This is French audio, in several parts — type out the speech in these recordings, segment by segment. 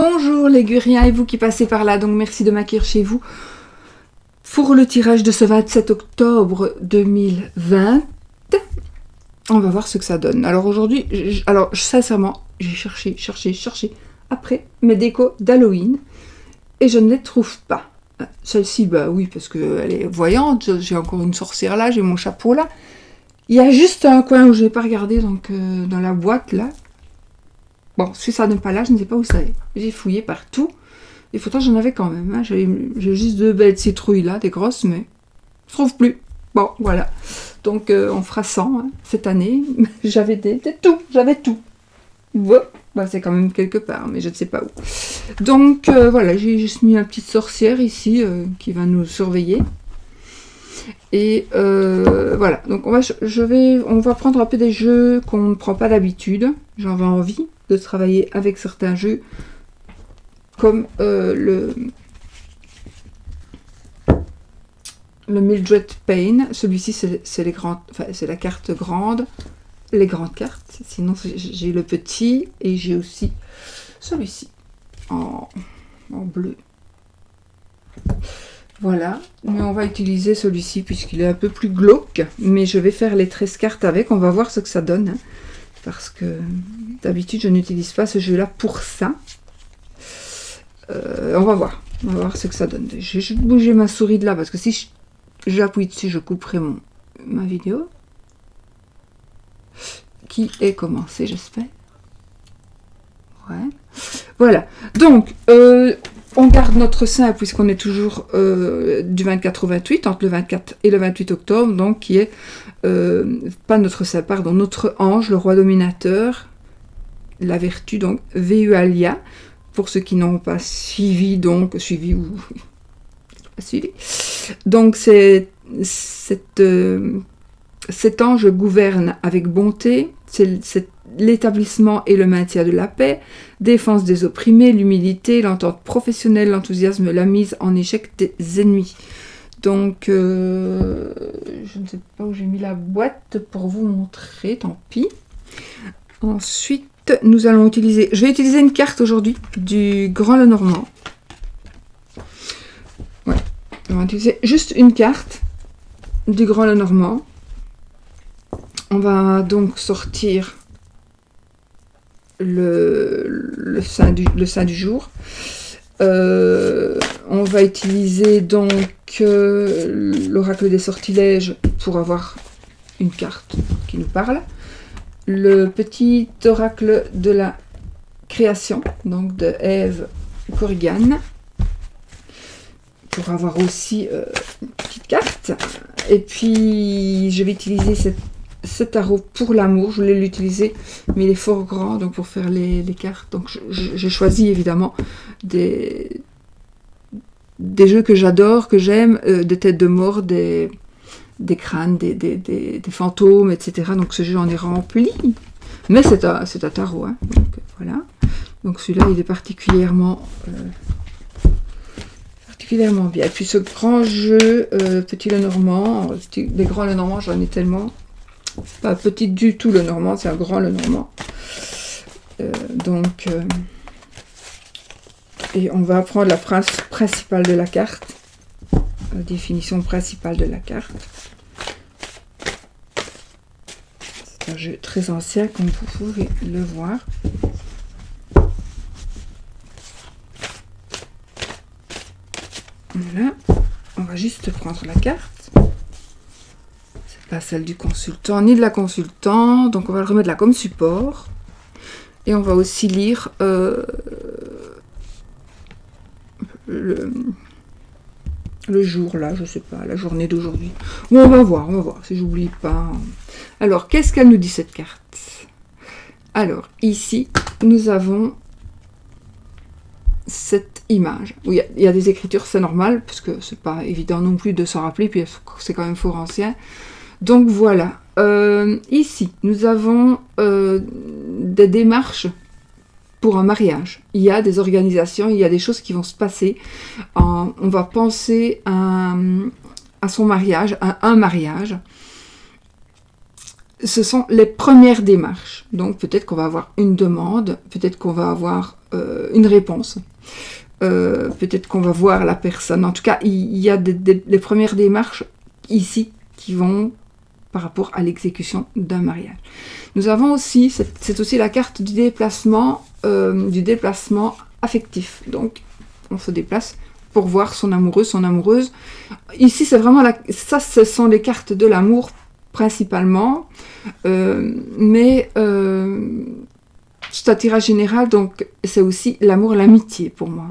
Bonjour les Guriens et vous qui passez par là, donc merci de m'accueillir chez vous pour le tirage de ce 27 octobre 2020. On va voir ce que ça donne. Alors aujourd'hui, sincèrement, j'ai cherché après mes décos d'Halloween et je ne les trouve pas. Celle-ci, bah oui, parce qu'elle est voyante, j'ai encore une sorcière là, j'ai mon chapeau là. Il y a juste un coin où je n'ai pas regardé, donc dans la boîte là. Bon, si ça n'est pas là, je ne sais pas où ça est. J'ai fouillé partout. Et pourtant, j'en avais quand même. Hein. J'ai juste 2 belles citrouilles là, des grosses, mais je ne trouve plus. Bon, voilà. Donc, on fera 100 hein, cette année. J'avais tout. Bon, bah, c'est quand même quelque part, mais je ne sais pas où. Donc, voilà, j'ai juste mis une petite sorcière ici qui va nous surveiller. Et voilà, donc on va prendre un peu des jeux qu'on ne prend pas d'habitude. J'avais envie de travailler avec certains jeux comme le Mildred Payne. Celui-ci c'est la carte grande, les grandes cartes. Sinon j'ai le petit et j'ai aussi celui-ci en bleu. Voilà, mais on va utiliser celui-ci puisqu'il est un peu plus glauque, mais je vais faire les 13 cartes avec, on va voir ce que ça donne, hein, parce que d'habitude je n'utilise pas ce jeu-là pour ça. On va voir ce que ça donne. J'ai juste bougé ma souris de là, parce que si j'appuie dessus, je couperai ma vidéo, qui est commencée, j'espère. Ouais. Voilà, donc... on garde notre saint puisqu'on est toujours du 24 au 28, entre le 24 et le 28 octobre, donc qui est, pas notre saint, pardon, notre ange, le roi dominateur, la vertu, donc Véualia, pour ceux qui n'ont pas suivi, donc donc cet ange gouverne avec bonté, c'est l'établissement et le maintien de la paix, défense des opprimés, l'humilité, l'entente professionnelle, l'enthousiasme, la mise en échec des ennemis. Donc, je ne sais pas où j'ai mis la boîte pour vous montrer, tant pis. Ensuite, nous allons utiliser... Je vais utiliser une carte aujourd'hui du Grand Lenormand. Ouais, on va utiliser juste une carte du Grand Lenormand. On va donc sortir le saint du jour. On va utiliser donc l'oracle des sortilèges pour avoir une carte qui nous parle. Le petit oracle de la création, donc de Ève Corrigan, pour avoir aussi une petite carte. Et puis je vais utiliser ce tarot pour l'amour, je voulais l'utiliser, mais il est fort grand, donc pour faire les cartes. Donc j'ai choisi évidemment des jeux que j'adore, que j'aime, des têtes de mort, des crânes, des fantômes, etc. Donc ce jeu en est rempli, mais c'est un tarot, hein. Donc voilà. Donc celui-là il est particulièrement bien. Et puis ce grand jeu, petit Lenormand, des grands Lenormand, j'en ai tellement. Pas petit du tout Lenormand, c'est un grand Lenormand. Et on va prendre la principale de la carte, la définition principale de la carte. C'est un jeu très ancien, comme vous pouvez le voir. Voilà, on va juste prendre la carte. Pas celle du consultant ni de la consultante, donc on va le remettre là comme support et on va aussi lire le jour là, je sais pas, la journée d'aujourd'hui. Bon, on va voir si j'oublie pas. Alors qu'est-ce qu'elle nous dit cette carte? Alors ici nous avons cette image où il y a des écritures, c'est normal parce que c'est pas évident non plus de s'en rappeler, puis c'est quand même fort ancien. Donc voilà, ici nous avons des démarches pour un mariage. Il y a des organisations, il y a des choses qui vont se passer. On va penser à son mariage, à un mariage. Ce sont les premières démarches. Donc peut-être qu'on va avoir une demande, peut-être qu'on va avoir une réponse. Peut-être qu'on va voir la personne. En tout cas, il y a des premières démarches ici qui vont par rapport à l'exécution d'un mariage. Nous avons aussi, c'est aussi la carte du déplacement affectif. Donc, on se déplace pour voir son amoureux, son amoureuse. Ici, c'est vraiment ça, ce sont les cartes de l'amour principalement, mais c'est un tirage général, donc c'est aussi l'amour, l'amitié pour moi.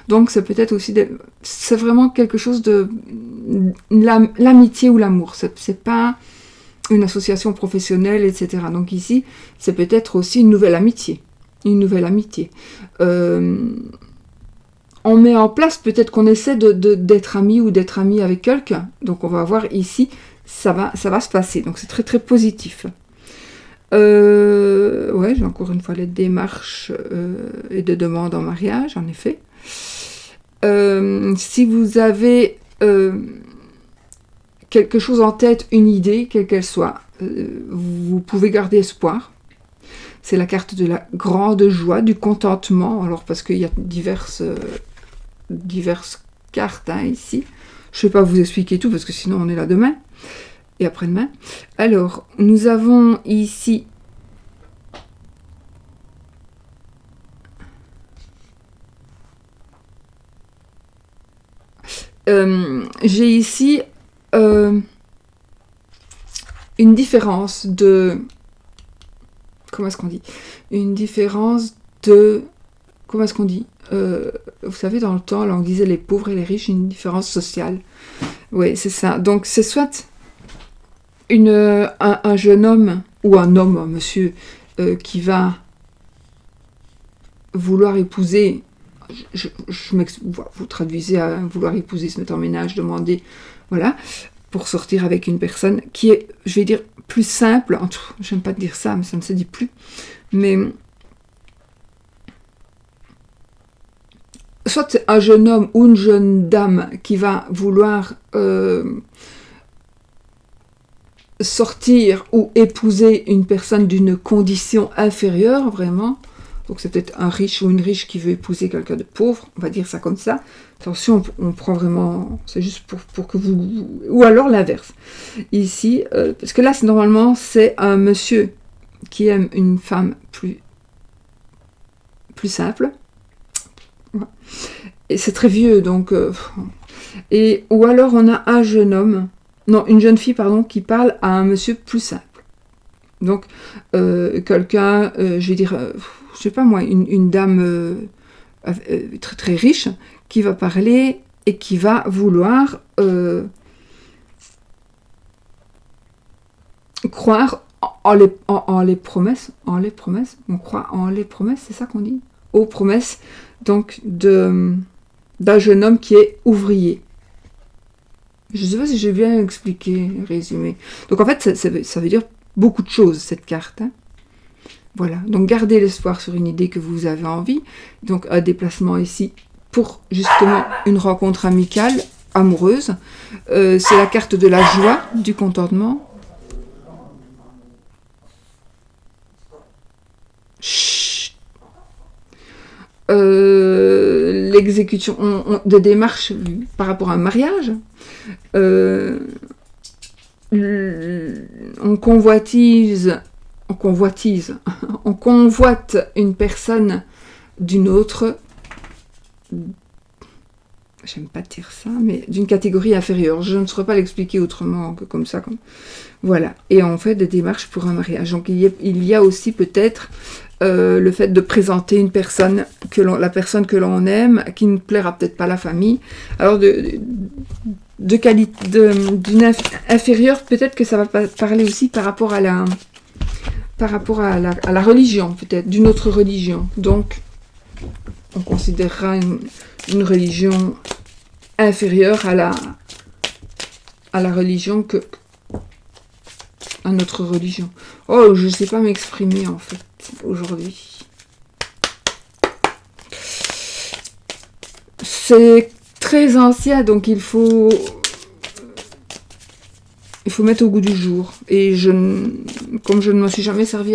Donc c'est peut-être aussi, c'est vraiment quelque chose de l'amitié ou l'amour. C'est pas une association professionnelle, etc. Donc ici, c'est peut-être aussi une nouvelle amitié. Une nouvelle amitié. On met en place, peut-être qu'on essaie d'être ami ou d'être ami avec quelqu'un. Donc on va voir ici, ça va se passer. Donc c'est très très positif. Ouais, j'ai encore une fois les démarches et de demandes en mariage, en effet. Si vous avez quelque chose en tête, une idée, quelle qu'elle soit, vous pouvez garder espoir. C'est la carte de la grande joie, du contentement. Alors, parce qu'il y a diverses cartes ici. Je ne vais pas vous expliquer tout, parce que sinon on est là demain et après-demain. Alors, nous avons ici j'ai ici une différence de... Comment est-ce qu'on dit? Une différence de... Comment est-ce qu'on dit? Vous savez, dans le temps, là, on disait les pauvres et les riches, une différence sociale. Oui, c'est ça. Donc, c'est soit un jeune homme, ou un homme, un monsieur, qui va vouloir épouser... vous traduisez à vouloir épouser, se mettre en ménage, demander, voilà, pour sortir avec une personne qui est, je vais dire, plus simple. J'aime pas dire ça, mais ça ne se dit plus. Mais soit un jeune homme ou une jeune dame qui va vouloir sortir ou épouser une personne d'une condition inférieure, vraiment. Donc c'est peut-être un riche ou une riche qui veut épouser quelqu'un de pauvre, on va dire ça comme ça. Attention, on prend vraiment, c'est juste pour que vous... Ou alors l'inverse. Ici, parce que là, normalement, c'est un monsieur qui aime une femme plus simple. Et c'est très vieux, donc... ou alors on a un jeune homme, non, une jeune fille, pardon, qui parle à un monsieur plus simple. Donc, quelqu'un, je vais dire... je sais pas moi, une dame très très riche qui va parler et qui va vouloir croire en les promesses, on croit en les promesses, c'est ça qu'on dit? Aux promesses, donc, d'un jeune homme qui est ouvrier. Je sais pas si j'ai bien expliqué, résumé. Donc en fait, ça veut dire beaucoup de choses, cette carte, hein. Voilà, donc gardez l'espoir sur une idée que vous avez envie. Donc un déplacement ici pour justement une rencontre amicale, amoureuse. C'est la carte de la joie, du contentement. Chut. L'exécution de démarches par rapport à un mariage. On convoite une personne d'une autre, j'aime pas dire ça, mais d'une catégorie inférieure. Je ne saurais pas l'expliquer autrement que comme ça. Voilà. Et on fait des démarches pour un mariage. Donc il y a aussi peut-être le fait de présenter une personne, la personne que l'on aime, qui ne plaira peut-être pas à la famille. Alors d'une inférieure, peut-être que ça va parler aussi par rapport à la religion, peut-être, d'une autre religion. Donc, on considérera une religion inférieure à la religion que à notre religion. Oh, je ne sais pas m'exprimer, en fait, aujourd'hui. C'est très ancien, donc il faut mettre au goût du jour. Et comme je ne m'en suis jamais servi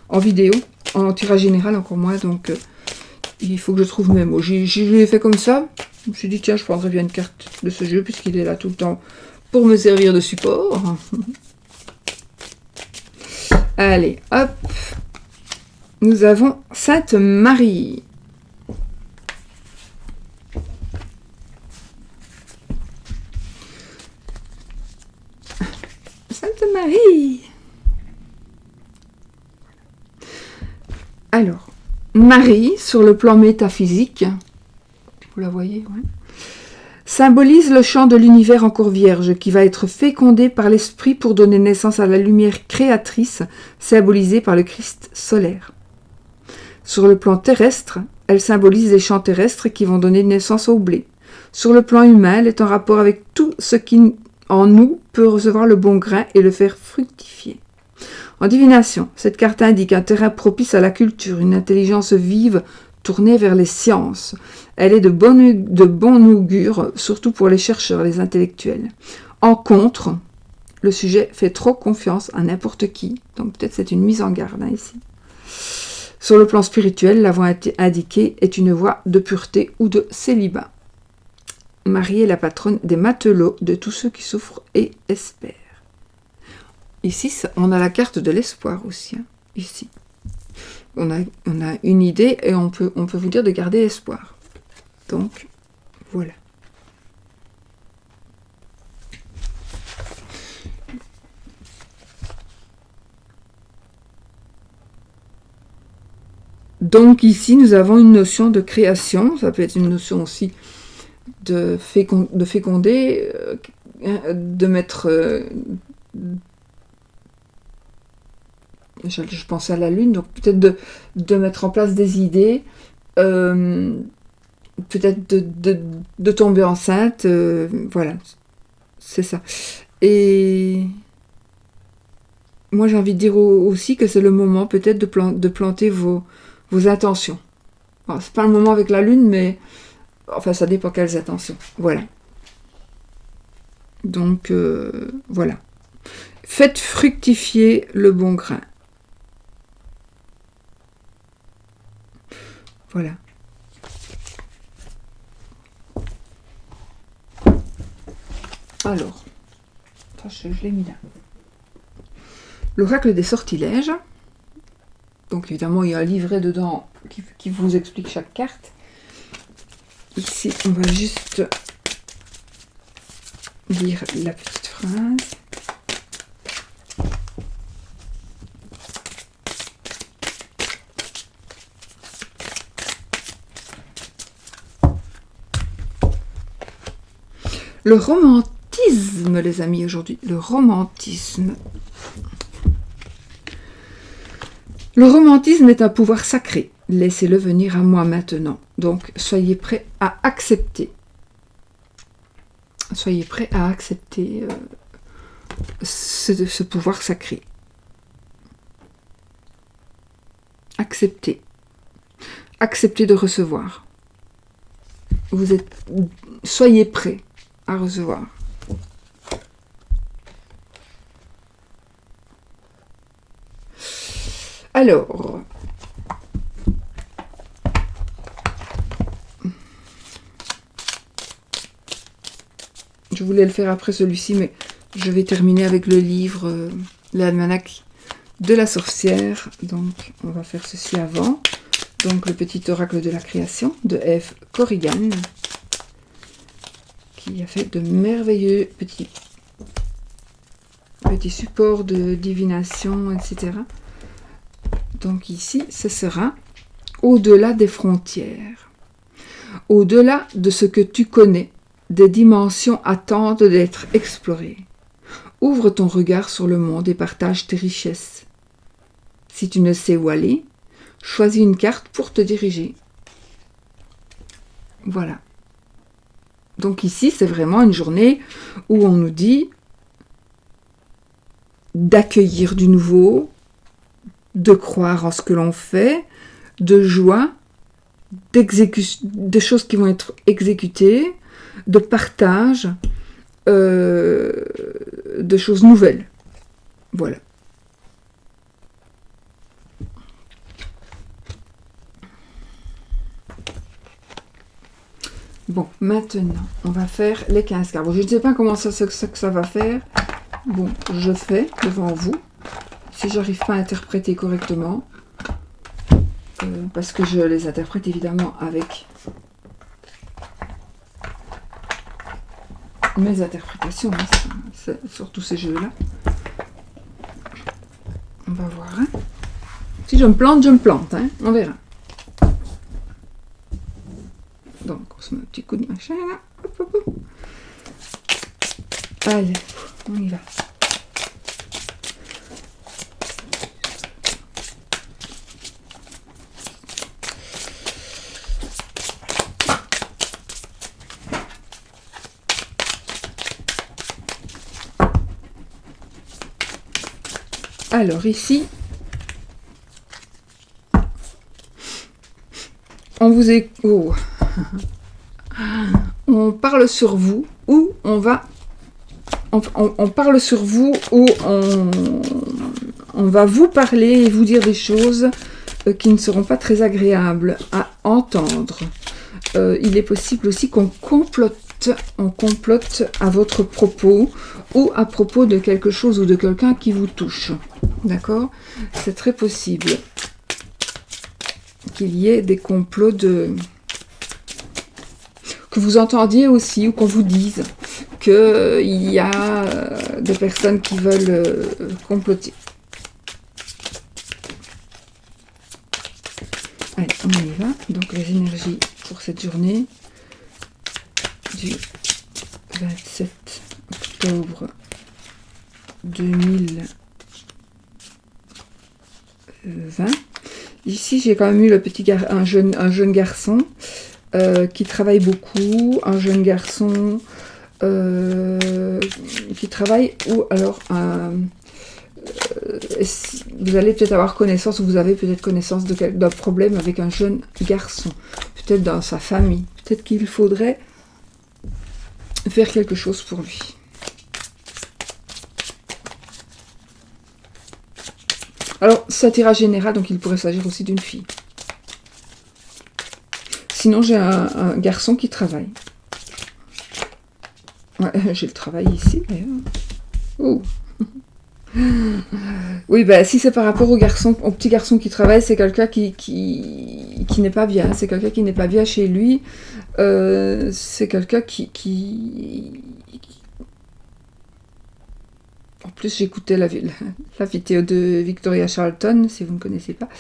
en vidéo, en tirage général encore moins, donc il faut que je trouve mes mots. Je l'ai fait comme ça. Je me suis dit, tiens, je prendrais bien une carte de ce jeu, puisqu'il est là tout le temps pour me servir de support. Allez, hop. Nous avons Sainte Marie. Sainte Marie. Alors, Marie, sur le plan métaphysique, vous la voyez, ouais, symbolise le champ de l'univers encore vierge, qui va être fécondé par l'esprit pour donner naissance à la lumière créatrice, symbolisée par le Christ solaire. Sur le plan terrestre, elle symbolise les champs terrestres qui vont donner naissance au blé. Sur le plan humain, elle est en rapport avec tout ce qui, en nous, peut recevoir le bon grain et le faire fructifier. En divination, cette carte indique un terrain propice à la culture, une intelligence vive tournée vers les sciences. Elle est de bon augure, surtout pour les chercheurs, les intellectuels. En contre, le sujet fait trop confiance à n'importe qui, donc peut-être c'est une mise en garde ici. Sur le plan spirituel, la voie indiquée est une voie de pureté ou de célibat. Marie est la patronne des matelots, de tous ceux qui souffrent et espèrent. Ici, on a la carte de l'espoir aussi. Hein, ici. On a une idée et on peut vous dire de garder espoir. Donc, voilà. Donc ici, nous avons une notion de création. Ça peut être une notion aussi de féconder, de mettre... je pensais à la lune, donc peut-être de mettre en place des idées, peut-être de tomber enceinte, voilà, c'est ça. Et moi j'ai envie de dire aussi que c'est le moment peut-être de planter vos intentions. Alors, c'est pas le moment avec la lune, mais enfin ça dépend quelles intentions. Voilà. Donc voilà. Faites fructifier le bon grain. Voilà. Alors, je l'ai mis là. L'oracle des sortilèges. Donc évidemment, il y a un livret dedans qui vous explique chaque carte. Ici, on va juste lire la petite phrase. Le romantisme, les amis, aujourd'hui. Le romantisme. Le romantisme est un pouvoir sacré. Laissez-le venir à moi maintenant. Donc, soyez prêts à accepter. Soyez prêts à accepter ce pouvoir sacré. Acceptez. Acceptez de recevoir. Soyez prêts à recevoir. Alors, je voulais le faire après celui-ci, mais je vais terminer avec le livre, l'almanach de la sorcière. Donc, on va faire ceci avant. Donc, le petit oracle de la création de F. Corrigan, qui a fait de merveilleux petits supports de divination, etc. Donc ici, ce sera au-delà des frontières, au-delà de ce que tu connais, des dimensions attendent d'être explorées. Ouvre ton regard sur le monde et partage tes richesses. Si tu ne sais où aller, choisis une carte pour te diriger. Voilà. Donc ici, c'est vraiment une journée où on nous dit d'accueillir du nouveau, de croire en ce que l'on fait, de joie, de choses qui vont être exécutées, de partage, de choses nouvelles. Voilà. Bon, maintenant, on va faire les 15 cartes. Bon, je ne sais pas comment ça va faire. Bon, je fais devant vous. Si j'arrive pas à interpréter correctement, parce que je les interprète évidemment avec mes interprétations, hein, c'est surtout ces jeux-là. On va voir. Hein. Si je me plante, hein, on verra. Donc, on se met un petit coup de machin là. Hop, hop, hop. Allez, on y va. Alors ici, on vous est... Oh. On parle sur vous ou on va... On parle sur vous ou on va vous parler et vous dire des choses qui ne seront pas très agréables à entendre. Il est possible aussi qu'on complote à votre propos ou à propos de quelque chose ou de quelqu'un qui vous touche. D'accord? C'est très possible qu'il y ait des complots que vous entendiez aussi ou qu'on vous dise qu'il y a des personnes qui veulent comploter. Allez, on y va. Donc les énergies pour cette journée du 27 octobre 2020. Ici, j'ai quand même eu le un jeune garçon qui travaille beaucoup, un jeune garçon qui travaille, ou alors vous allez peut-être avoir connaissance, ou vous avez peut-être connaissance d'un problème avec un jeune garçon, peut-être dans sa famille, peut-être qu'il faudrait faire quelque chose pour lui. Alors, c'est un tirage général, donc il pourrait s'agir aussi d'une fille. Sinon, j'ai un garçon qui travaille. Ouais, j'ai le travail ici, d'ailleurs. Oh. Oui, ben, si c'est par rapport au petit garçon qui travaille, c'est quelqu'un qui n'est pas bien. C'est quelqu'un qui n'est pas bien chez lui. C'est quelqu'un qui... En plus, j'écoutais la vidéo de Victoria Charlton, si vous ne connaissez pas,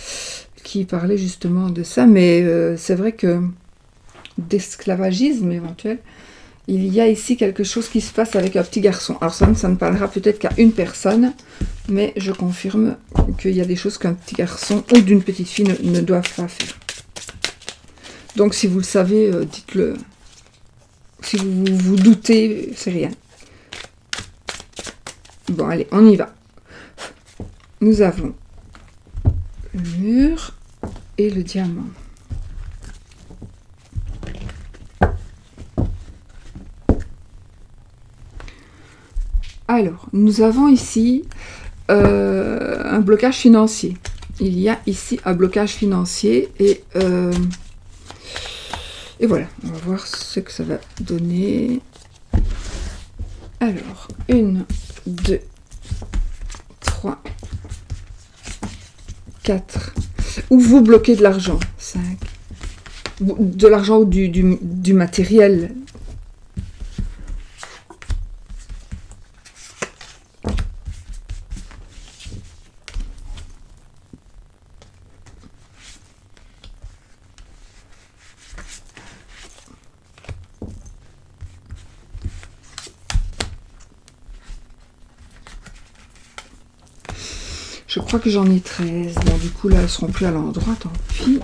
qui parlait justement de ça. Mais c'est vrai que d'esclavagisme éventuel, il y a ici quelque chose qui se passe avec un petit garçon. Alors ça ne parlera peut-être qu'à une personne, mais je confirme qu'il y a des choses qu'un petit garçon ou d'une petite fille ne doivent pas faire. Donc si vous le savez, dites-le. Si vous doutez, c'est rien. Bon, allez, on y va. Nous avons le mur et le diamant. Alors, nous avons ici un blocage financier. Il y a ici un blocage financier et voilà, on va voir ce que ça va donner. Alors, 1, 2, 3, 4. Ou vous bloquez de l'argent. 5. De l'argent ou du matériel. Je crois que j'en ai 13. Bon, du coup, là, elles ne seront plus à l'endroit, tant pis.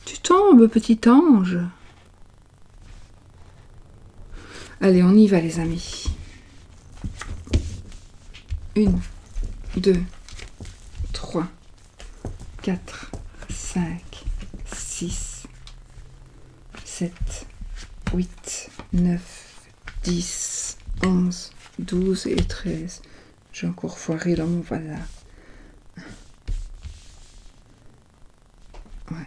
Tu tombes, petit ange. Allez, on y va, les amis. 1, 2, 3, 4, 5, 6, 7, 8, 9, 10, 11, 12 et 13. J'ai encore foiré dans mon voilà. Ouais.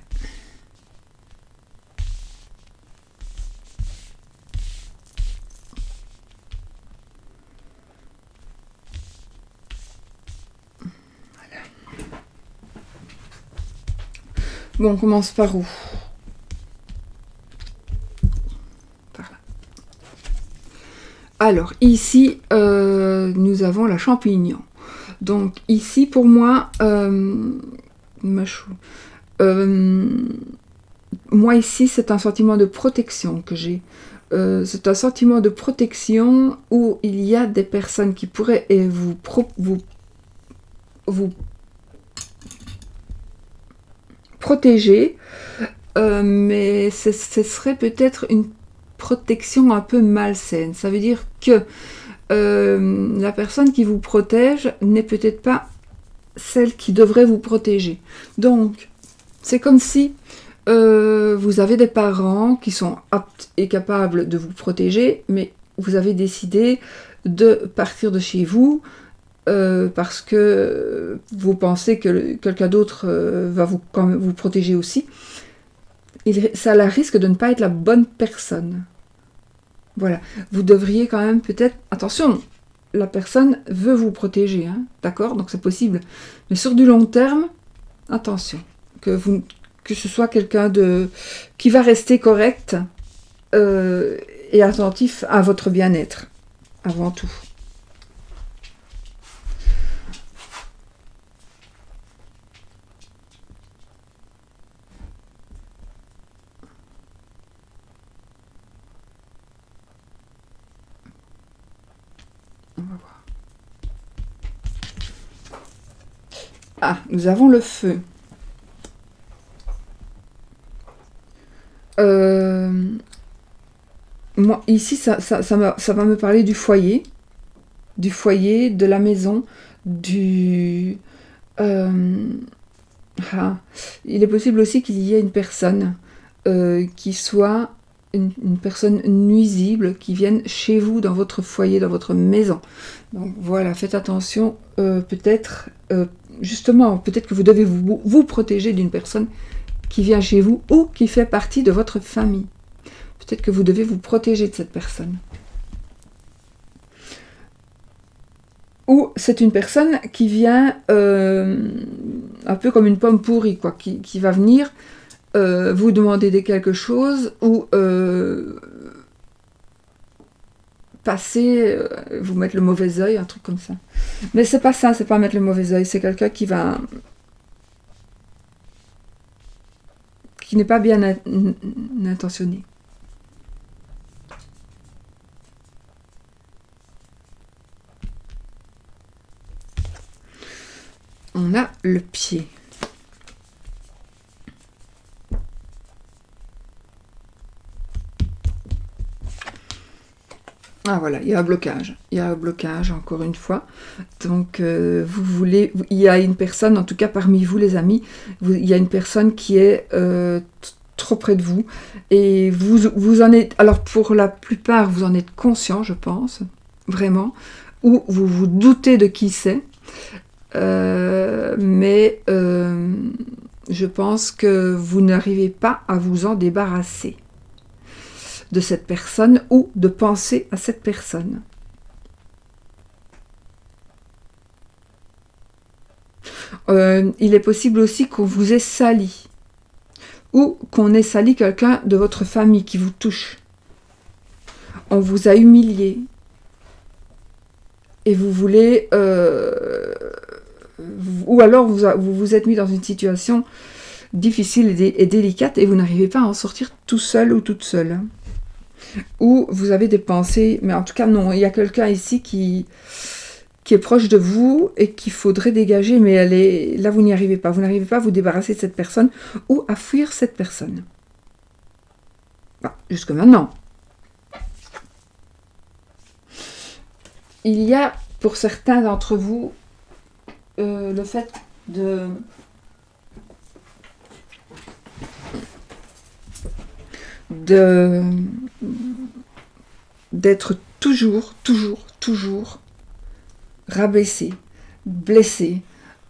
Voilà. Bon, on commence par où? Par là. Alors, ici, nous avons la champignon. Donc, ici, pour moi, moi, ici, c'est un sentiment de protection que j'ai. C'est un sentiment de protection où il y a des personnes qui pourraient vous protéger, mais ce serait peut-être une protection un peu malsaine. Ça veut dire que la personne qui vous protège n'est peut-être pas celle qui devrait vous protéger. Donc, c'est comme si vous avez des parents qui sont aptes et capables de vous protéger, mais vous avez décidé de partir de chez vous parce que vous pensez que quelqu'un d'autre va quand même vous protéger aussi. Ça a le risque de ne pas être la bonne personne. Voilà. Vous devriez quand même peut-être... Attention, la personne veut vous protéger, hein, d'accord? Donc c'est possible. Mais sur du long terme, attention. Que ce soit quelqu'un qui va rester correct et attentif à votre bien-être, avant tout. On va voir. Ah, nous avons le feu. Moi, ici, ça va me parler du foyer, de la maison, il est possible aussi qu'il y ait une personne qui soit une personne nuisible qui vienne chez vous, dans votre foyer, dans votre maison. Donc voilà, faites attention, peut-être que vous devez vous protéger d'une personne qui vient chez vous ou qui fait partie de votre famille. Peut-être que vous devez vous protéger de cette personne. Ou c'est une personne qui vient un peu comme une pomme pourrie, quoi, qui va venir vous demander quelque chose ou passer, vous mettre le mauvais œil, un truc comme ça. Mais c'est pas ça, c'est pas mettre le mauvais œil, c'est quelqu'un qui n'est pas bien intentionné. On a le pied. Ah voilà, il y a un blocage. Il y a un blocage, encore une fois. Donc, il y a une personne, en tout cas parmi vous les amis, il y a une personne qui est trop près de vous. Et vous en êtes... Alors, pour la plupart, vous en êtes conscient, je pense, vraiment. Ou vous vous doutez de qui c'est. Mais je pense que vous n'arrivez pas à vous en débarrasser de cette personne ou de penser à cette personne. Il est possible aussi qu'on vous ait sali ou qu'on ait sali quelqu'un de votre famille qui vous touche. On vous a humilié et vous voulez... ou alors vous vous êtes mis dans une situation difficile et délicate et vous n'arrivez pas à en sortir tout seul ou toute seule. Ou vous avez des pensées, mais en tout cas non, il y a quelqu'un ici qui est proche de vous et qu'il faudrait dégager, mais là vous n'y arrivez pas. Vous n'arrivez pas à vous débarrasser de cette personne ou à fuir cette personne. Jusque maintenant. Il y a pour certains d'entre vous le fait d'être toujours, toujours, toujours rabaissé, blessé.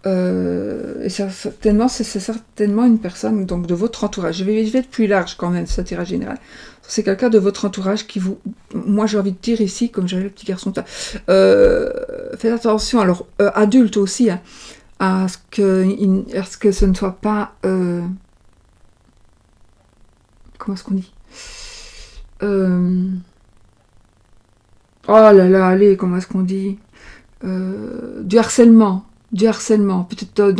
Et c'est certainement une personne donc de votre entourage. Je vais être plus large quand même, ce tirage général. C'est quelqu'un de votre entourage qui vous... Moi, j'ai envie de dire ici, comme j'avais le petit garçon, faites attention, alors adulte aussi, hein, à ce que ce ne soit pas... comment est-ce qu'on dit oh là là, allez, comment est-ce qu'on dit du harcèlement, peut-être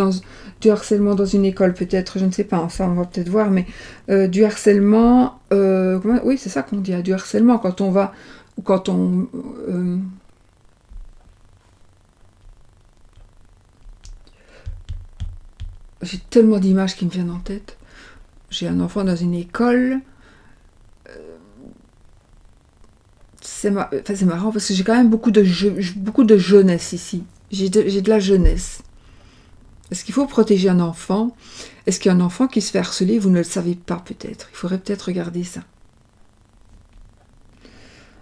du harcèlement dans une école, peut-être, je ne sais pas, enfin, on va peut-être voir, mais du harcèlement, oui, c'est ça qu'on dit, du harcèlement, quand on va, quand on... j'ai tellement d'images qui me viennent en tête. J'ai un enfant dans une école, c'est marrant parce que j'ai quand même beaucoup de jeunesse ici. J'ai de la jeunesse. Est-ce qu'il faut protéger un enfant? Est-ce qu'il y a un enfant qui se fait harceler? Vous ne le savez pas peut-être. Il faudrait peut-être regarder ça.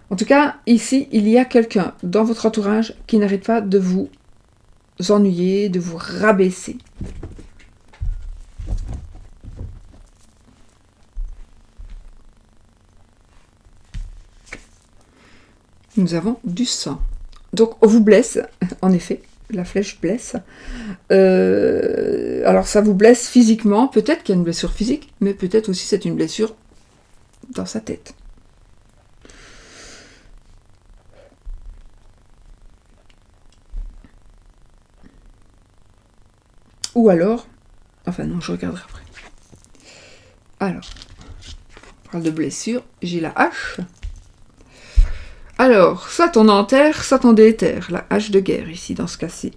En tout cas, ici, il y a quelqu'un dans votre entourage qui n'arrête pas de vous ennuyer, de vous rabaisser. Nous avons du sang. Donc, on vous blesse, en effet. La flèche blesse. Alors, ça vous blesse physiquement. Peut-être qu'il y a une blessure physique, mais peut-être aussi c'est une blessure dans sa tête. Ou alors... Enfin, non, je regarderai après. Alors, on parle de blessure. J'ai la hache. Alors, soit on enterre, soit on déterre. La hache de guerre, ici, dans ce cas-ci.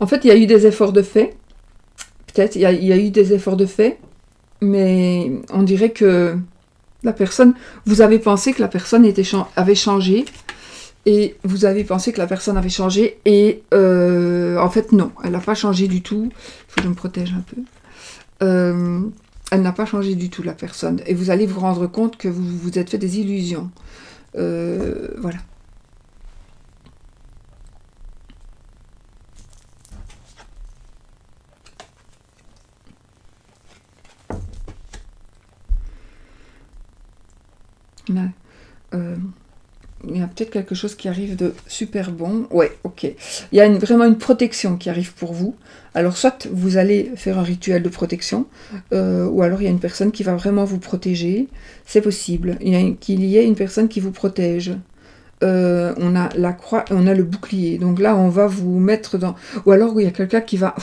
En fait, il y a eu des efforts de fait. Peut-être, il y a eu des efforts de fait. Mais on dirait que la personne... Vous avez pensé que la personne avait changé. Et vous avez pensé que la personne avait changé. Et en fait, non. Elle n'a pas changé du tout. Il faut que je me protège un peu. Elle n'a pas changé du tout, la personne. Et vous allez vous rendre compte que vous vous êtes fait des illusions. Voilà. Il y a peut-être quelque chose qui arrive de super bon. Ouais, ok. Il y a vraiment une protection qui arrive pour vous. Alors, soit vous allez faire un rituel de protection, ou alors il y a une personne qui va vraiment vous protéger. C'est possible. Qu'il y ait une personne qui vous protège. On a la croix et on a le bouclier. Donc là, on va vous mettre dans... Ou alors, il y a quelqu'un qui va...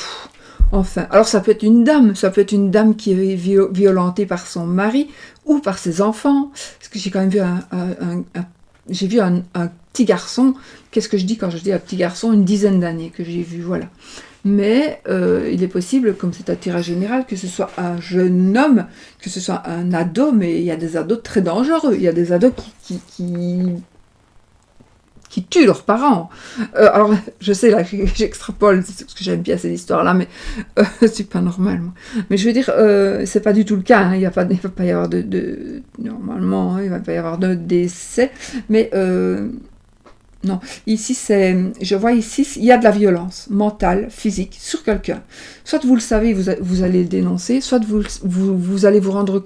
Enfin, alors ça peut être une dame qui est violentée par son mari ou par ses enfants. Parce que j'ai quand même vu un petit garçon. Qu'est-ce que je dis quand je dis un petit garçon? Une dizaine d'années que j'ai vu, voilà. Mais il est possible, comme c'est un tirage général, que ce soit un jeune homme, que ce soit un ado, mais il y a des ados très dangereux. Il y a des ados qui tuent leurs parents. Alors, je sais, là, j'extrapole, parce que j'aime bien ces histoires-là, mais c'est pas normal, moi. Mais je veux dire, c'est pas du tout le cas, hein. Il va pas y avoir normalement, hein, il va pas y avoir de décès, mais non. Ici, je vois ici, il y a de la violence mentale, physique, sur quelqu'un. Soit vous le savez, vous allez le dénoncer, soit vous allez vous en rendre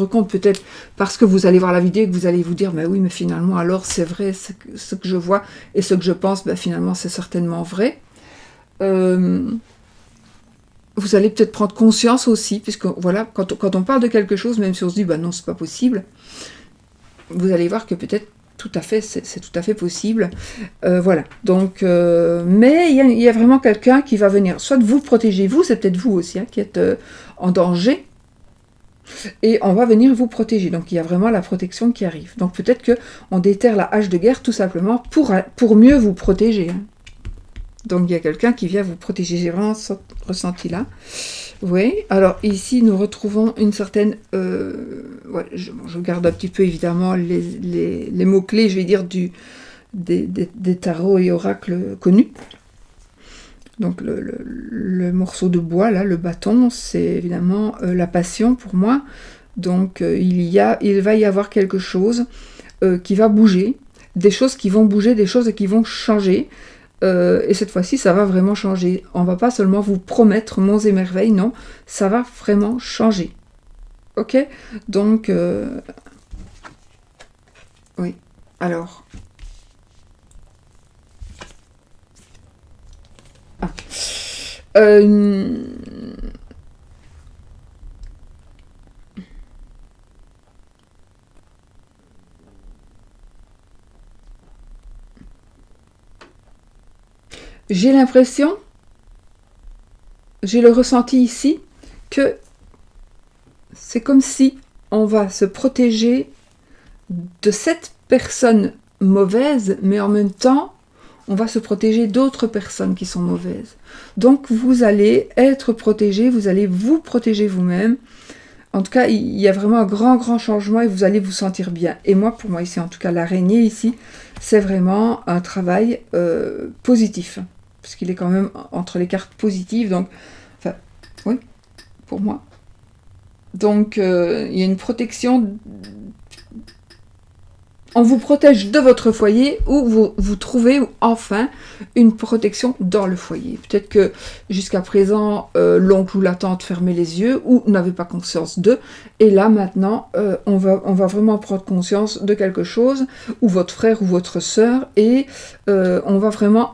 compte peut-être parce que vous allez voir la vidéo et que vous allez vous dire, mais oui, mais finalement, alors c'est vrai, ce que je vois et ce que je pense, ben, finalement, c'est certainement vrai. Vous allez peut-être prendre conscience aussi, puisque voilà, quand on parle de quelque chose, même si on se dit, ben non, c'est pas possible, vous allez voir que peut-être tout à fait, c'est tout à fait possible. Voilà. Donc, mais il y a vraiment quelqu'un qui va venir. Soit vous protéger, c'est peut-être vous aussi hein, qui êtes en danger. Et on va venir vous protéger. Donc, il y a vraiment la protection qui arrive. Donc, peut-être qu'on déterre la hache de guerre tout simplement pour mieux vous protéger. Hein. Donc, il y a quelqu'un qui vient vous protéger. J'ai vraiment ressenti là. Oui. Alors, ici, nous retrouvons une certaine... ouais, je garde un petit peu évidemment les mots-clés, je vais dire, des tarots et oracles connus. Donc le morceau de bois, là, le bâton, c'est évidemment la passion pour moi. Donc il va y avoir quelque chose qui va bouger, des choses qui vont bouger, des choses qui vont changer. Et cette fois-ci, ça va vraiment changer. On va pas seulement vous promettre monts et merveilles, non, ça va vraiment changer. Ok? Donc, oui. Alors. Ah. J'ai l'impression, j'ai le ressenti ici, que c'est comme si on va se protéger de cette personne mauvaise, mais en même temps, on va se protéger d'autres personnes qui sont mauvaises. Donc vous allez être protégé, vous allez vous protéger vous-même. En tout cas, il y a vraiment un grand changement et vous allez vous sentir bien. Et moi, pour moi ici, en tout cas, l'araignée ici, c'est vraiment un travail positif. Parce qu'il est quand même entre les cartes positives, donc, enfin, oui, pour moi. Donc, il y a une protection. On vous protège de votre foyer ou vous trouvez enfin une protection dans le foyer. Peut-être que jusqu'à présent, l'oncle ou la tante fermait les yeux ou n'avait pas conscience d'eux. Et là, maintenant, on va vraiment prendre conscience de quelque chose, ou votre frère ou votre sœur, et on va vraiment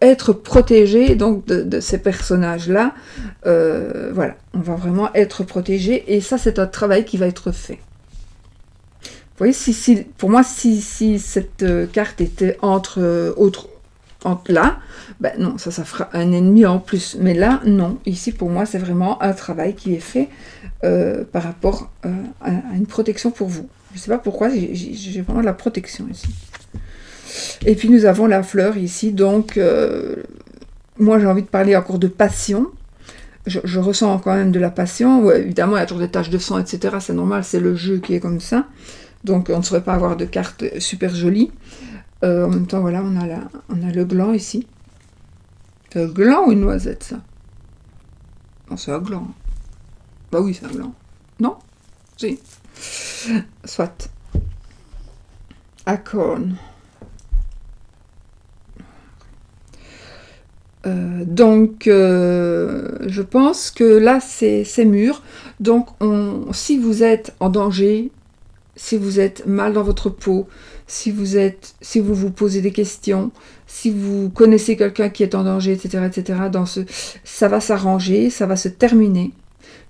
être protégé donc de ces personnages-là. Voilà, on va vraiment être protégé. Et ça, c'est un travail qui va être fait. Vous voyez, pour moi, si cette carte était entre là, ben non, ça fera un ennemi en plus. Mais là, non. Ici, pour moi, c'est vraiment un travail qui est fait par rapport à une protection pour vous. Je ne sais pas pourquoi, j'ai vraiment de la protection ici. Et puis, nous avons la fleur ici. Donc, moi, j'ai envie de parler encore de passion. Je ressens quand même de la passion. Ouais, évidemment, il y a toujours des taches de sang, etc. C'est normal, c'est le jeu qui est comme ça. Donc on ne saurait pas avoir de cartes super jolies. En même temps, voilà, on a le gland ici. C'est un gland ou une noisette, ça? Non, c'est un gland. Bah oui, c'est un gland. Non? Si. Soit. Acorn. Donc, je pense que là, c'est mûr. Donc, si vous êtes en danger, si vous êtes mal dans votre peau, si vous vous posez des questions, si vous connaissez quelqu'un qui est en danger, etc., ça va s'arranger, ça va se terminer.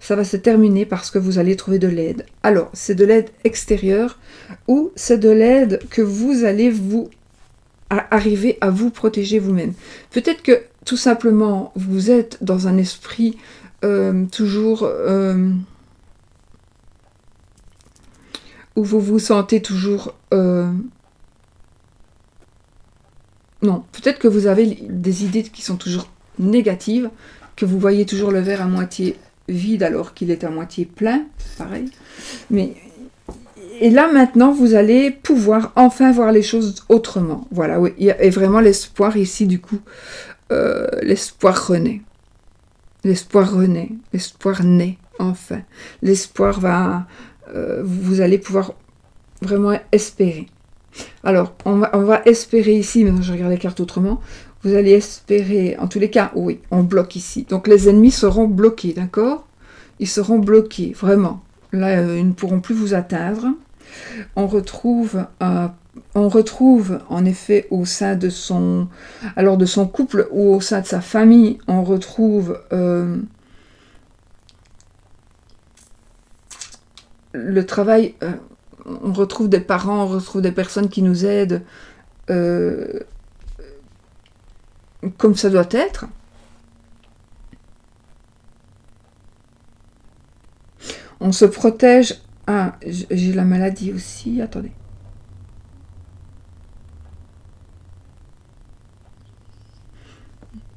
Ça va se terminer parce que vous allez trouver de l'aide. Alors, c'est de l'aide extérieure ou c'est de l'aide que vous allez arriver à vous protéger vous-même. Peut-être que tout simplement, vous êtes dans un esprit toujours... où vous vous sentez toujours... Non, peut-être que vous avez des idées qui sont toujours négatives, que vous voyez toujours le verre à moitié vide alors qu'il est à moitié plein, pareil. Et là, maintenant, vous allez pouvoir enfin voir les choses autrement. Voilà, oui, il y a vraiment l'espoir ici, du coup. L'espoir renaît. L'espoir renaît. L'espoir naît, enfin. L'espoir va... vous allez pouvoir vraiment espérer. Alors, on va espérer ici, mais je regarde les cartes autrement, vous allez espérer, en tous les cas, oui, on bloque ici. Donc les ennemis seront bloqués, d'accord? Ils seront bloqués, vraiment. Là, ils ne pourront plus vous atteindre. On retrouve en effet au sein de son couple ou au sein de sa famille, on retrouve le travail, on retrouve des parents, on retrouve des personnes qui nous aident comme ça doit être. On se protège. Ah, j'ai la maladie aussi, attendez.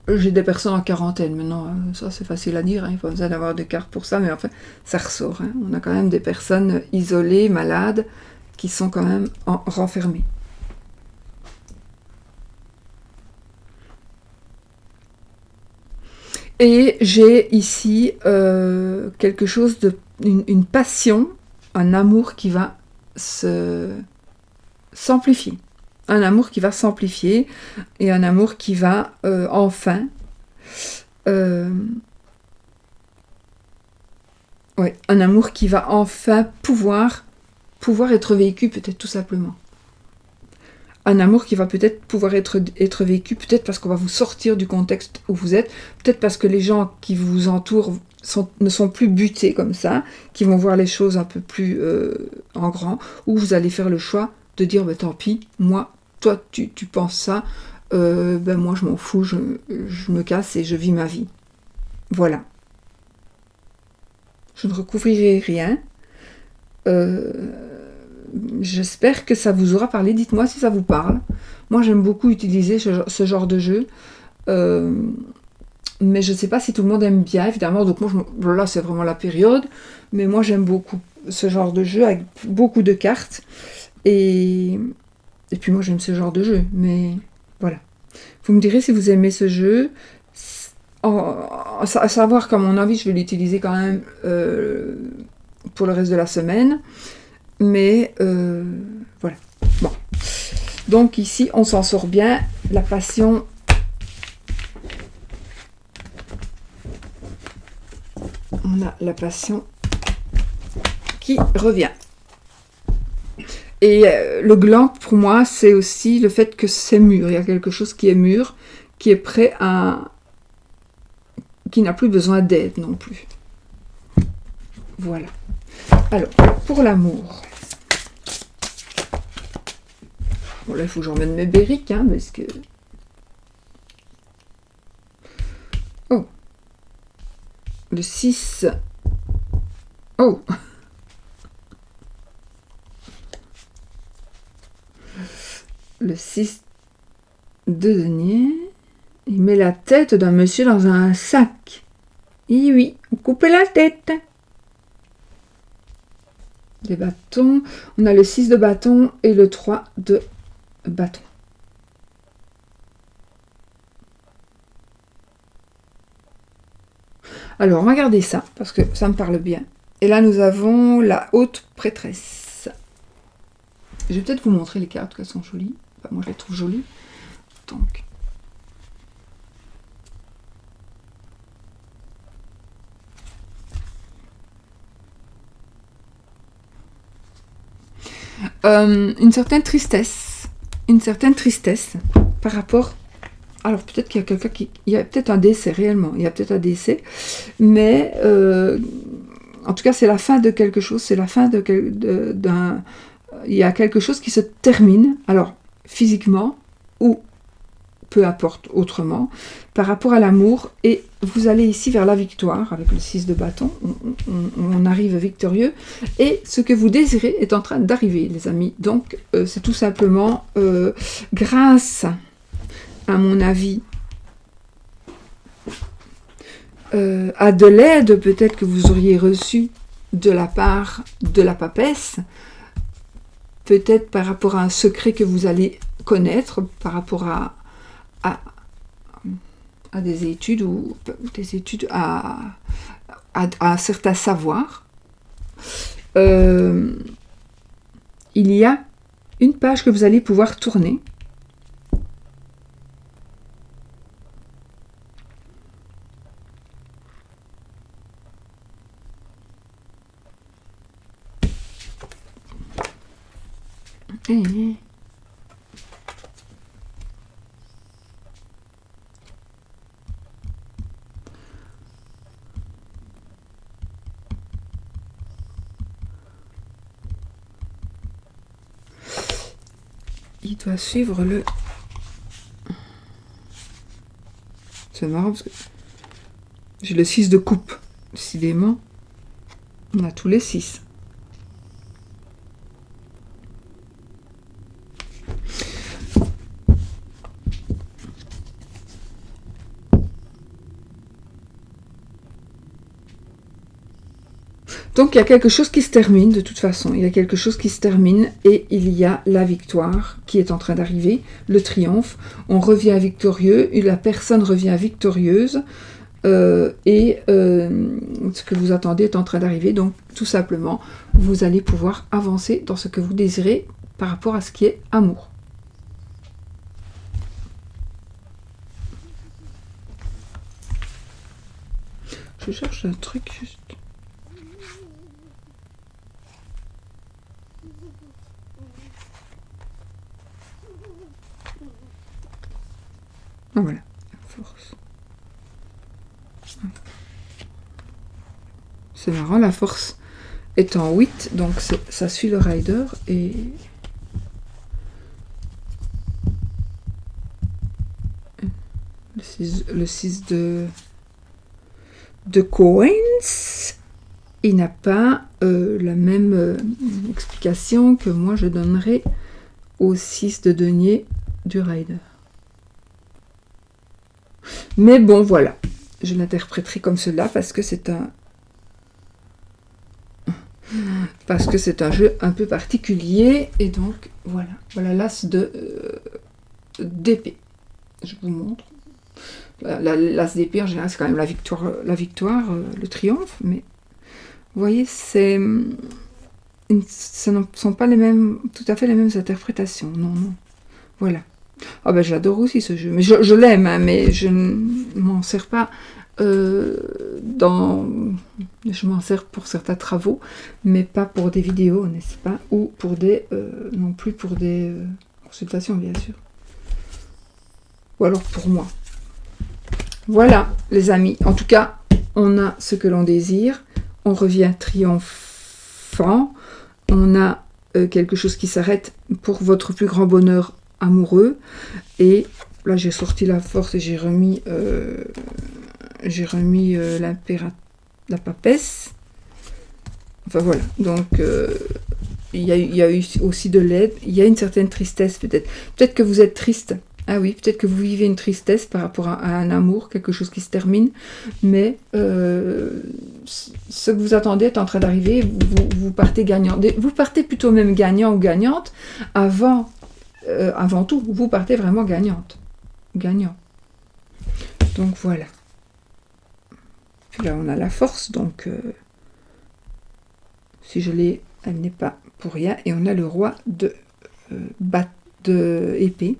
j'ai des personnes en quarantaine maintenant, ça c'est facile à dire, hein, il n'y a pas besoin d'avoir de carte pour ça, mais enfin, ça ressort. Hein. On a quand même des personnes isolées, malades, qui sont quand même renfermées. Et j'ai ici quelque chose une passion, un amour qui va s'amplifier. Un amour qui va s'amplifier et un amour qui va enfin... un amour qui va enfin pouvoir être vécu, peut-être tout simplement. Un amour qui va peut-être pouvoir être vécu, peut-être parce qu'on va vous sortir du contexte où vous êtes, peut-être parce que les gens qui vous entourent ne sont plus butés comme ça, qui vont voir les choses un peu plus en grand, ou vous allez faire le choix de dire bah, tant pis, moi, toi tu penses ça, ben moi je m'en fous, je me casse et je vis ma vie. Voilà. Je ne recouvrirai rien. J'espère que ça vous aura parlé. Dites-moi si ça vous parle. Moi, j'aime beaucoup utiliser ce genre de jeu. Mais je ne sais pas si tout le monde aime bien, évidemment. Donc moi, là, c'est vraiment la période. Mais moi, j'aime beaucoup ce genre de jeu avec beaucoup de cartes. Et puis moi, j'aime ce genre de jeu. Mais voilà. Vous me direz si vous aimez ce jeu. À savoir qu'à mon avis, je vais l'utiliser quand même pour le reste de la semaine. Mais voilà. Bon. Donc ici, on s'en sort bien. La passion. On a la passion qui revient. Et le gland, pour moi, c'est aussi le fait que c'est mûr. Il y a quelque chose qui est mûr, qui est prêt à... qui n'a plus besoin d'aide non plus. Voilà. Alors, pour l'amour. Bon, là, il faut que j'emmène mes bériques, hein, parce que... Oh. Le 6. Oh. Le 6 de denier. Il met la tête d'un monsieur dans un sac. Et oui, coupez la tête. Les bâtons. On a le 6 de bâton et le 3 de bâton. Alors, on va garder ça, parce que ça me parle bien. Et là, nous avons la haute prêtresse. Je vais peut-être vous montrer les cartes, qu'elles sont jolies. Enfin, moi, je les trouve jolies. Donc... une certaine tristesse par rapport... Alors peut-être qu'il y a quelqu'un qui... Il y a peut-être un décès réellement, il y a peut-être un décès, mais en tout cas c'est la fin de quelque chose, c'est la fin d'un... Il y a quelque chose qui se termine, alors physiquement ou peu importe autrement, par rapport à l'amour, et vous allez ici vers la victoire, avec le 6 de bâton, on arrive victorieux, et ce que vous désirez est en train d'arriver, les amis. Donc, c'est tout simplement grâce, à mon avis, à de l'aide peut-être que vous auriez reçue de la part de la papesse, peut-être par rapport à un secret que vous allez connaître, par rapport à des études ou des études à un certain savoir. Il y a une page que vous allez pouvoir tourner. Et il doit suivre le... C'est marrant parce que j'ai le 6 de coupe. Décidément, on a tous les 6. Donc il y a quelque chose qui se termine de toute façon, il y a quelque chose qui se termine et il y a la victoire qui est en train d'arriver, le triomphe, on revient victorieux, la personne revient victorieuse et ce que vous attendez est en train d'arriver, donc tout simplement vous allez pouvoir avancer dans ce que vous désirez par rapport à ce qui est amour. Je cherche un truc juste. Ah, voilà, la force. C'est marrant, la force est en 8, donc ça suit le rider et... Le 6 de coins, il n'a pas la même explication que moi je donnerai au 6 de denier du rider. Mais bon, voilà, je l'interpréterai comme cela parce que c'est un jeu un peu particulier et donc voilà l'as d'épée. Je vous montre. L'as d'épée en général c'est quand même la victoire, le triomphe, mais vous voyez, ce ne sont pas tout à fait les mêmes interprétations. Non. Voilà. Ah ben j'adore aussi ce jeu, mais je l'aime, hein, mais je ne m'en sers pas je m'en sers pour certains travaux, mais pas pour des vidéos, n'est-ce pas, ou pour non plus pour des consultations, bien sûr. Ou alors pour moi. Voilà, les amis. En tout cas, on a ce que l'on désire. On revient triomphant. On a quelque chose qui s'arrête pour votre plus grand bonheur amoureux. Et là, j'ai sorti la force et j'ai remis la papesse. Enfin, voilà. Donc, il y a eu aussi de l'aide. Il y a une certaine tristesse, peut-être. Peut-être que vous êtes triste. Ah oui, peut-être que vous vivez une tristesse par rapport à un amour, quelque chose qui se termine, mais ce que vous attendez est en train d'arriver, vous partez gagnant. Vous partez plutôt même gagnant ou gagnante, avant tout, vous partez vraiment gagnant. Donc voilà. Puis là, on a la force, donc si je l'ai, elle n'est pas pour rien. Et on a le roi de épée.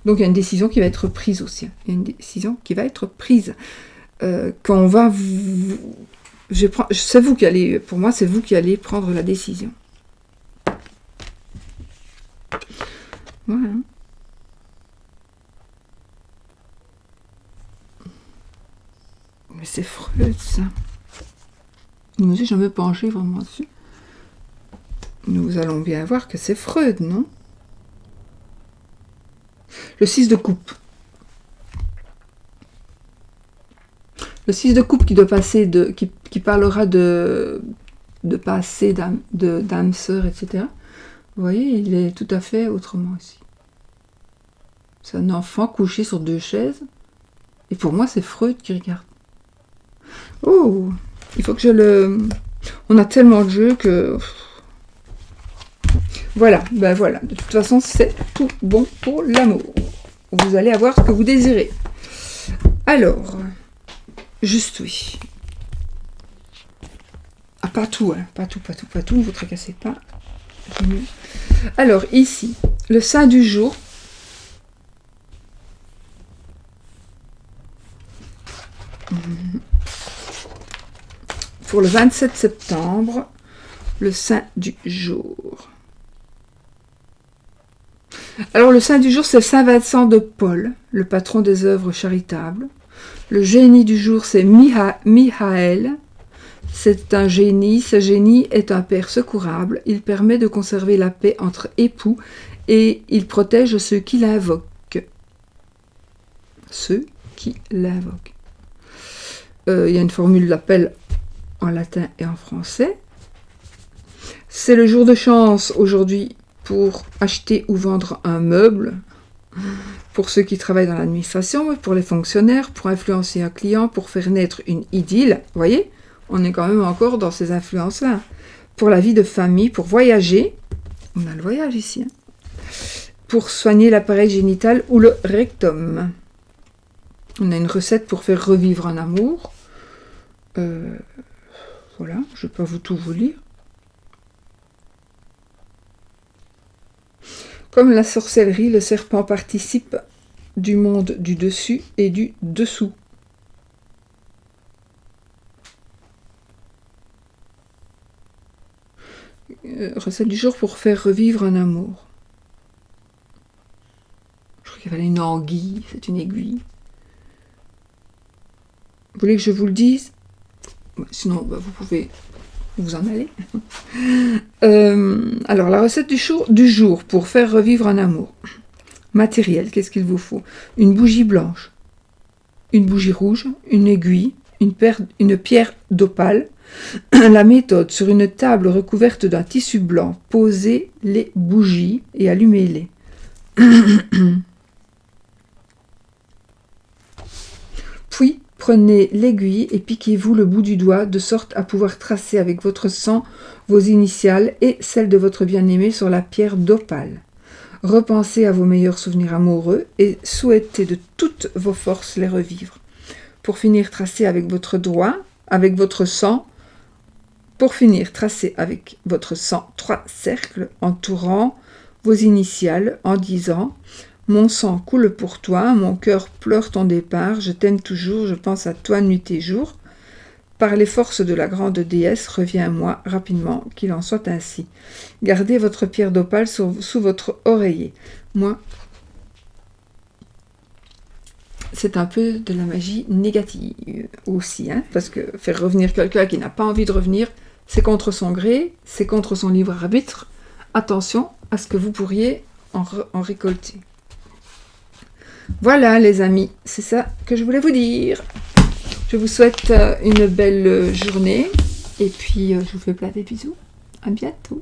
Donc il y a une décision qui va être prise aussi. Il y a une décision qui va être prise. Quand on va c'est vous qui allez, pour moi, c'est vous qui allez prendre la décision. Voilà. Mais c'est Freud, ça. Nous aussi, je me pencher vraiment dessus. Nous allons bien voir que c'est Freud, non? Le 6 de coupe. Le 6 de coupe qui doit passer qui parlera de passer d'âme sœur, etc. Vous voyez, il est tout à fait autrement ici. C'est un enfant couché sur 2 chaises. Et pour moi, c'est Freud qui regarde. Oh, il faut que on a tellement de jeux que... Voilà, ben voilà. De toute façon, c'est tout bon pour l'amour. Vous allez avoir ce que vous désirez. Alors, juste oui. Ah, pas tout, hein. Pas tout, ne vous tracassez pas. Alors, ici, le saint du jour. Pour le 27 septembre, le saint du jour. Alors, le saint du jour, c'est Saint Vincent de Paul, le patron des œuvres charitables. Le génie du jour, c'est Michael. C'est un génie. Ce génie est un père secourable. Il permet de conserver la paix entre époux et il protège ceux qui l'invoquent. Ceux qui l'invoquent. Il y a une formule d'appel en latin et en français. C'est le jour de chance aujourd'hui pour acheter ou vendre un meuble, pour ceux qui travaillent dans l'administration, pour les fonctionnaires, pour influencer un client, pour faire naître une idylle. Vous voyez, On est quand même encore dans ces influences-là. Pour la vie de famille, pour voyager, on a le voyage ici, hein. Pour soigner l'appareil génital ou le rectum. On a une recette pour faire revivre un amour. Voilà, je ne vais pas tout vous lire. Comme la sorcellerie, le serpent participe du monde du dessus et du dessous. Recette du jour pour faire revivre un amour. Je crois qu'il fallait une anguille, c'est une aiguille. Vous voulez que je vous le dise? Sinon, vous pouvez vous en aller. Alors, la recette du jour pour faire revivre un amour. Matériel, qu'est-ce qu'il vous faut? Une bougie blanche, une bougie rouge, une aiguille, une pierre d'opale. La méthode: sur une table recouverte d'un tissu blanc, posez les bougies et allumez-les. Puis, prenez l'aiguille et piquez-vous le bout du doigt de sorte à pouvoir tracer avec votre sang vos initiales et celles de votre bien-aimé sur la pierre d'opale. Repensez à vos meilleurs souvenirs amoureux et souhaitez de toutes vos forces les revivre. Pour finir, tracez avec votre doigt, avec votre sang. Pour finir, tracez avec votre sang 3 cercles entourant vos initiales en disant: mon sang coule pour toi, mon cœur pleure ton départ, je t'aime toujours, je pense à toi nuit et jour. Par les forces de la grande déesse, reviens à moi rapidement, qu'il en soit ainsi. Gardez votre pierre d'opale sous votre oreiller. Moi, c'est un peu de la magie négative aussi, hein, parce que faire revenir quelqu'un qui n'a pas envie de revenir, c'est contre son gré, c'est contre son libre arbitre. Attention à ce que vous pourriez en récolter. Voilà les amis, c'est ça que je voulais vous dire. Je vous souhaite une belle journée et puis je vous fais plein de bisous. À bientôt.